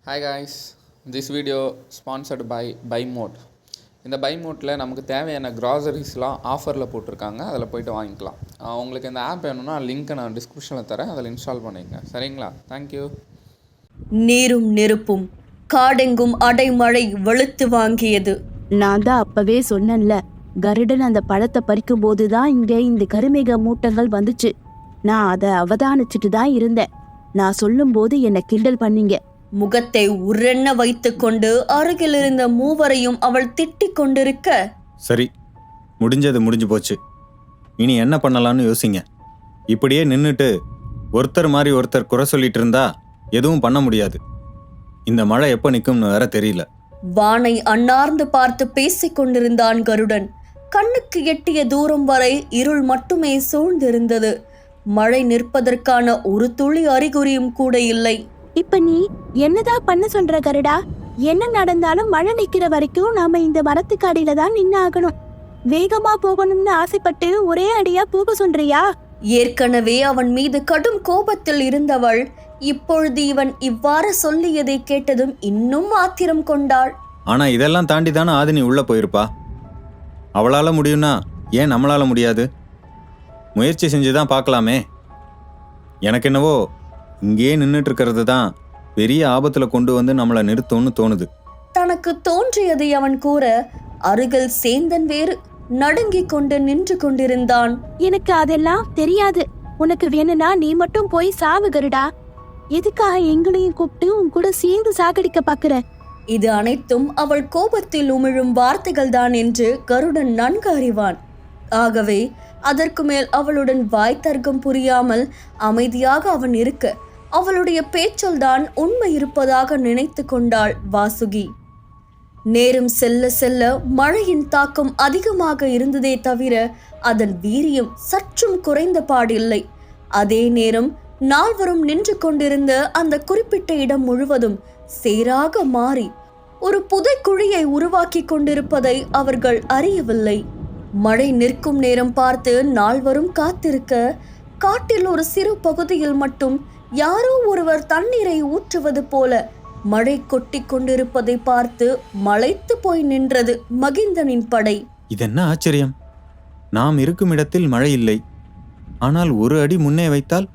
Hi guys, this video sponsored by மோட். இந்த பை மோட்டில் நமக்கு தேவையான க்ராசரிஸ்லாம் ஆஃபரில் போட்டிருக்காங்க. அதில் போய்ட்டு வாங்கிக்கலாம். உங்களுக்கு இந்த ஆப் வேணும்னா லிங்க்கை நான் டிஸ்கிரிப்ஷனில் தரேன், அதில் இன்ஸ்டால் பண்ணிக்கங்க. சரிங்களா? தேங்க்யூ. நீரும் நெருப்பும் காடெங்கும் அடைமழை வெளுத்து வாங்கியது. நான் தான் அப்பவே சொன்னேன்ல, கருடன் அந்த பழத்தை பறிக்கும் போதுதான் இங்கே இந்த கருமேக மூட்டங்கள் வந்துச்சு. நான் அதை அவதானிச்சுட்டு தான் இருந்தேன். நான் சொல்லும் போது என்னை கிண்டல் பண்ணீங்க. முகத்தை உரெண்ண வைத்துக் கொண்டு அருகில் இருந்த மூவரையும் அவள் திட்டிக் கொண்டிருக்க, சரி, முடிஞ்சது முடிஞ்சு போச்சு. இனி என்ன பண்ணலான்னு யோசிங்க. இப்படியே நின்றுட்டு ஒருத்தர் மாதிரி ஒருத்தர் குறை சொல்லிட்டு இருந்தா எதுவும் பண்ண முடியாது. இந்த மழை எப்போ நிற்கும்னு வேற தெரியல. வானை அண்ணார்ந்து பார்த்து பேசிக் கொண்டிருந்தான் கருடன். கண்ணுக்கு எட்டிய தூரம் வரை இருள் மட்டுமே சூழ்ந்திருந்தது. மழை நிற்பதற்கான ஒரு துளி அறிகுறியும் கூட இல்லை. இப்ப நீ என்னதான் பண்ண சொல்ற கருடா? என்ன நடந்தாலும் மழை நிக்கிற வரைக்கும் நாம இந்த மரத்துக்கு அடியில தான் நின்று ஆகணும். வேகமா போகணும்னு ஆசைப்பட்டு ஒரே அடியா போக சொல்றியா? ஏற்கனவே அவன் மீது கடும் கோபத்தில் இருந்தவள் இப்பொழுது இவன் இவ்வாறு சொல்லியதை கேட்டதும் இன்னும் ஆத்திரம் கொண்டாள். ஆனா இதெல்லாம் தாண்டி தானே ஆதினி உள்ள போயிருப்பா. அவளால முடியும்னா ஏன் நம்மளால முடியாது? முயற்சி செஞ்சுதான் பார்க்கலாமே. எனக்கு என்னவோ இங்கேயே நின்றுட்டு இருக்கிறது தான் பெரிய ஆபத்துல கொண்டு வந்து நம்மளை நிறுத்தும்னு தோணுது. தனக்கு தோன்றியதை அவன் கூற, அருகில் சேந்தன் வேறு நடுங்கிக் கொண்டு நின்று கொண்டிருந்தான். எனக்கு அதெல்லாம் தெரியாது. உனக்கு வேணும்னா நீ மட்டும் போய் சாவு கருடா. எதுக்காக எங்களையும் கூப்பிட்டு உன் கூட சேர்ந்து சாகடிக்க பாக்குற? இது அனைத்தும் அவள் கோபத்தில் உமிழும் வார்த்தைகள் தான் என்று கருடன் நன்கு அறிவான். ஆகவே அதற்கு மேல் அவளுடன் வாய் தர்க்கம் புரியாமல் அமைதியாக அவன் இருக்க, அவளுடைய பேச்சல் தான் உண்மை இருப்பதாக நினைத்து கொண்டாள் வாசுகி. நேரம் செல்ல செல்ல மழையின் தாக்கம் அதிகமாக இருந்ததே தவிர அதன் வீரியம் சற்றும் குறைந்த பாடில்லை. அதே நேரம் நால்வரும் நின்று கொண்டிருந்த அந்த குறிப்பிட்ட இடம் முழுவதும் சேராக மாறி ஒரு புதைக்குழியை உருவாக்கி கொண்டிருப்பதை அவர்கள் அறியவில்லை. மழை நிற்கும் நேரம் பார்த்து நால்வரும் காத்திருக்க, காட்டில் ஒரு சிறு பகுதியில் மட்டும் யாரோ ஒருவர் தண்ணீரை ஊற்றுவது போல மழை கொட்டி கொண்டிருப்பதை பார்த்து மலைத்து போய் நின்றது மகிந்தனின் படை. இதென்ன ஆச்சரியம்! நாம் இருக்கும் இடத்தில் மழை இல்லை. ஆனால் ஒரு அடி முன்னே வைத்தால்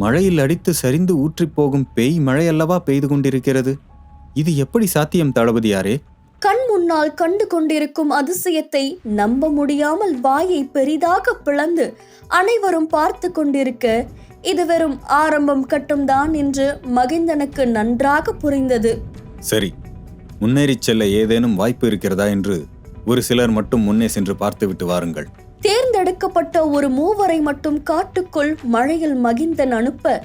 மழையில் அடித்து சரிந்து ஊற்றி போகும் பேய் மழை அல்லவா பெய்து கொண்டிருக்கிறது. இது எப்படி சாத்தியம் தளபதியாரே? கண் முன்னால் கண்டு கொண்டிருக்கும் அதிசயத்தை நம்ப முடியாமல் வாயை பெரிதாக பிளந்து அனைவரும் பார்த்து கொண்டிருக்க, இது வெறும் ஆரம்பம் கட்டும்தான் என்று மகிந்தனுக்கு நன்றாக புரிந்தது. சரி, முன்னேறி செல்ல ஏதேனும் வாய்ப்பு இருக்கிறதா என்று ஒரு சிலர் மட்டும் முன்னே சென்று பார்த்துவிட்டு வாருங்கள். தேர்ந்தெடுக்கப்பட்ட ஒரு மூவரை மட்டும் காட்டுக்குள் மழையில் மகிந்தன் அனுப்ப,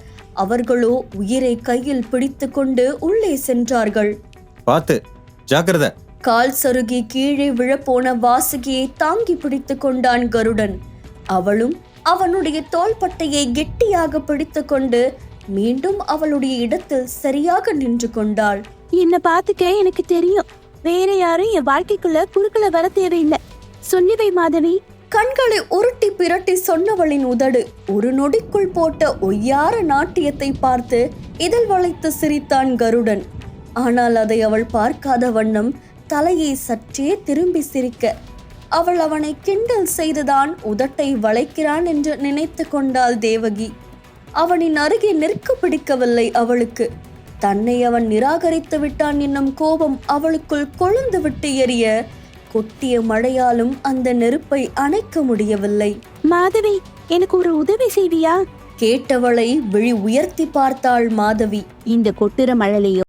அவர்களோ உயிரை கையில் பிடித்து கொண்டு உள்ளே சென்றார்கள். பார்த்து ஜாக்கிரதை! கால் சருகி கீழே விழப்போன வாசுகியை தாங்கி பிடித்து கொண்டான் கருடன். அவளும் அவனுடைய தோள்பட்டையை கெட்டியாக பிடித்து கொண்டு மீண்டும் அவளுடைய இடத்தில் சரியாக நின்று கொண்டாள். என்ன பாத்துக்க, எனக்கு தெரியும். வேற யாரும் என் வாழ்க்கைக்குள்ள குறுக்கள வர தேவையில்லை. சொல்லிவை மாதவி. கண்களை உருட்டி பிரட்டி சொன்னவளின் உதடு ஒரு நொடிக்குள் போட்ட ஒய்யார நாட்டியத்தை பார்த்து இதழ் வளைத்து சிரித்தான் கருடன். ஆனால் அதை அவள் பார்க்காத வண்ணம் தலையை சற்றே திரும்பி சிரிக்க, அவள் அவனை கிண்டல் செய்துதான் உதட்டை வளைக்கிறான் என்று நினைத்து கொண்டாள் தேவகி. அவனின் அருகே நிற்க பிடிக்கவில்லை அவளுக்கு. தன்னை அவன் நிராகரித்து விட்டான் என்னும் கோபம் அவளுக்குள் கொழுந்து விட்டு எரிய, கொட்டிய மழையாலும் அந்த நெருப்பை அணைக்க முடியவில்லை. மாதவி, எனக்கு ஒரு உதவி செய்வியா? கேட்டவளை விழி உயர்த்தி பார்த்தாள் மாதவி. இந்த கொட்டுற மழையிலையோ